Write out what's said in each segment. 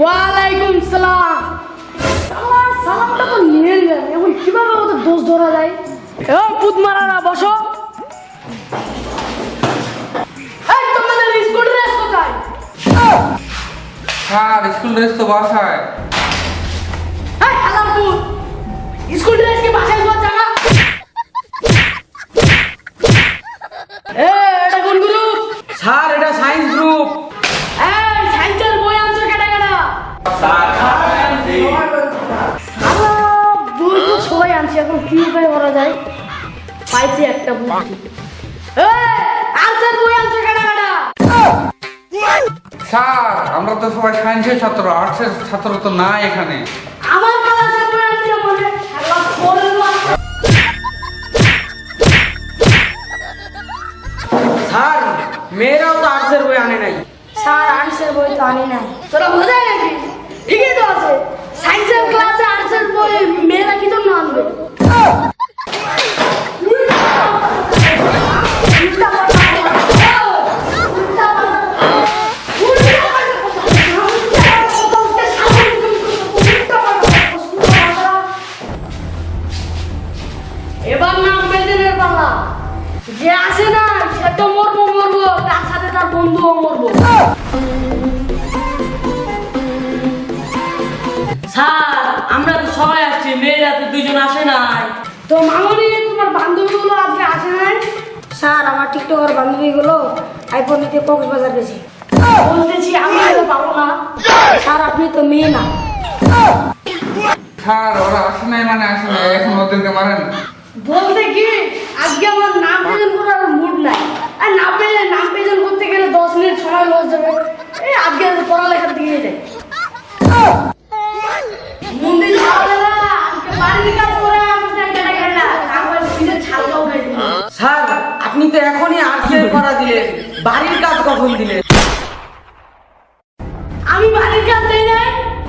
ওয়ালাইকুম সালাম। আমার সালামটা তো নিয়ে গেলেন, এখন কিভাবে ওদের দোষ ধরা যায়? ও পুত মারানা বসো। এই তোমাদের স্কুল ড্রেস কোথায়? স্যার স্কুল ড্রেস তো বাসায়। এই আলাম পুত, স্কুল ড্রেস কি বাসায় যাওয়ার জায়গা? এটা কোন গ্রুপ? স্যার এটা সায়েন্স গ্রুপ। এই সায়েন্সের বই আনছো কেডা কেডা? স্যার সালা বই তো সবাই আনছে, এখন কি উপায় করা যায়? পাইছি একটা বুদ্ধি। এই আনসার বই আনছো কেডা কেডা? স্যার আমরা তো সবাই সায়েন্সের ছাত্র, আর্টসের ছাত্র তো নাই এখানে। আমার ক্লাসের বই আনছে বলে শালা বললো। স্যার মেয়েরাও তো আর্টসের বই আনে নাই। স্যার আর্টসের বই তো আনি নাই। তোরা বোঝায় নাকি? ঠিকই তো আছে, সায়েন্সের ক্লাসে আর্টসের বই মেয়েরা কি জন্য আনবে? এবার নাম বেদের পালা। যে আসে না সে তো মরবো মরবো, তার সাথে তার বন্ধুও মরবো। স্যার আমরা তো সবাই আসছি, মেয়েরা তো দুইজন আসে নাই। তো মামনি তোমার বান্ধবীগুলো আজকে আসে নাই? স্যার আমার টিকটকের বান্ধবীগুলো আইফোন নিতে কক্সবাজার গেছে। বলতেছি আমি তো পাবো না। স্যার আপনি তো মেয়ে না। স্যার ওরা আসে নাই মানে আসে নাই, এখন ওদেরকে মারেন। বলতে কি আজকে আমার নাম প্রেজেন্ট করার মুড নাই। আর নাম প্রেজেন্ট করতে গেলে 10 মিনিট সময় লস যাবে। এই আজকে পড়ালেখার দিকে যাই। মন্দির যাওয়া না, আজকে বাড়ির কাজ করে আমাদের কেটে গেল না। আমার সিনে ছালটাও খাই দিল। স্যার আপনি তো এখনই আর্টসের পড়া দিলেন, বাড়ির কাজ কখন দিলেন? আমি বাড়ির কাজ দেই নাই।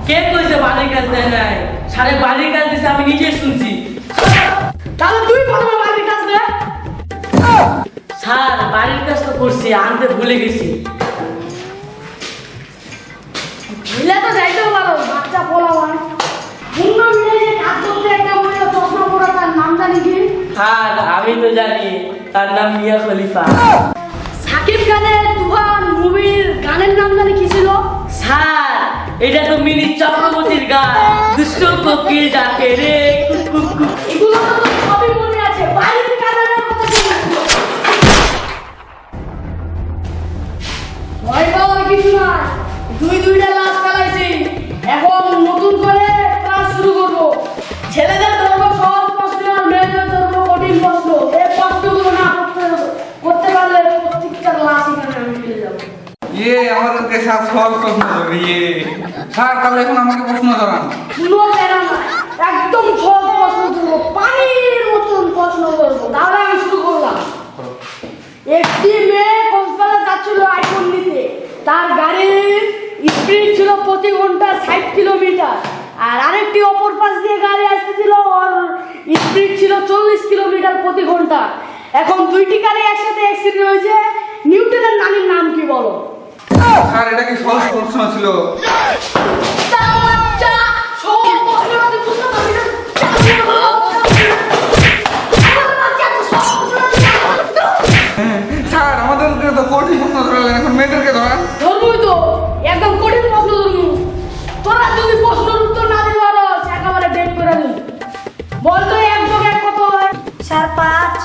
কে কইছে বাড়ির কাজ দেয় নাই? স্যারের বাড়ির কাজ দিছে, আমি নিজে শুনছি। তাহলে তুই প্রথমে বাড়ির কাজ দে। স্যার বাড়ির কাজ তো করছি, আনতে ভুলে গেছি। মিলে তো যাইতেও পারো, বাচ্চা পোলা মানে অন্য মিলে যে কাজ করতে একটা মহিলা চশমা পরা, তার নাম জানি কি? স্যার আমি তো জানি, তার নাম মিয়া খলিফা। সাকিব খানের তুফান মুভির গানের নাম জানি কি ছিল? স্যার এটা তো মিনি চক্রবর্তীর গান, দুষ্ট কোকিল ডাকে রে কুক কুক কুক। এগুলো তো তোর সবই মনে আছে। বাড়ির কাজের কথা কি? ভয় পাওয়ার কিছু নাই। দুইটা লাশ ফেলাইছি, এখন নতুন করে ক্লাস শুরু করবো। ছেলেদের ধরবো সহজ প্রশ্ন, আর মেয়েদের ধরবো কঠিন প্রশ্ন। এই প্রশ্নগুলো না করতে পারলে প্রত্যেকটা লাশ এখানে আমি ফেলে যাবো। আমাদেরকে স্যার সহজ প্রশ্ন দেবে। স্যার তাহলে এখন আমাকে প্রশ্ন ধরান। কোনো প্যারা নাই, একদম সহজ প্রশ্ন করবো, পানির মতন প্রশ্ন করবো। তাহলে আমি শুরু করলাম। একটি মেয়ে কক্সবাজার যাচ্ছিল আইফোন নিতে। তার গাড়ির স্পিড ছিল প্রতি ঘন্টা 60 কিলোমিটার, আর আরেকটি অপর পাশ দিয়ে গাড়ি আসতেছিল, ওর স্পিড ছিল 40 কিলোমিটার প্রতি ঘন্টা। এখন দুইটি গাড়ি একসাথে অ্যাক্সিডেন্ট হয়েছে। নিউটনের নানির নাম কি বলো? স্যার এটা কি সহজ প্রশ্ন ছিল? বাচ্চা, সহজ প্রশ্ন না, তুই বুঝতে পারবি না। স্যার আমাদেরকে তো কঠিন প্রশ্ন ধরালেন, এখন মেয়েদেরকে ধরান। ধরবই তো, একদম কঠিন প্রশ্ন ধরবো। তোরা যদি প্রশ্নের উত্তর না দিতে পারো একেবারে ডেট করে দিন। বলতো 1 যোগ 1 কত হয়? স্যার 5।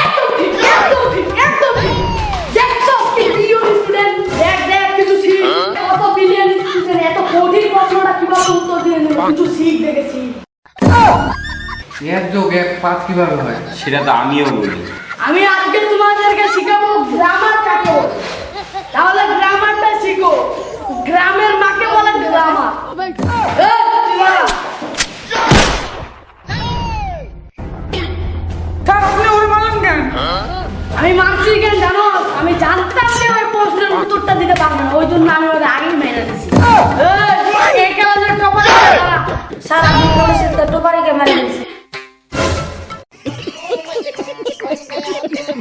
একদম ঠিক, একদম ঠিক, একদম ঠিক। দেখছো কি বিলিয়ন স্টুডেন্ট, দেখ কিছু শিখ। কত বিলিয়ন স্টুডেন্ট এত কঠিন প্রশ্নটা কিভাবে উত্তর দিয়ে নেবে, কিছু শিখ দেখেছি। 1 যোগ 1 5 কিভাবে হয়? সেটা তো আমিও বলি। আমি আজকে তোমাদেরকে শিখাবো গ্রামার কাকে বলে। তাহলে গ্রামারটা শিখো। গ্রামের মাকে বলে গ্রামার। স্যার আপনি ওরে মারলেন কেন? আমি মানছি কেন জানো? আমি জানতাম যে ওই প্রশ্নের উত্তরটা দিতে পারবে না, ওই জন্য আমি ওদের আগেই মেরে দিছি। এই ক্লাসের টপার স্যার আপনি বলেছেন তো টোপারিকে মেরে দিয়েছে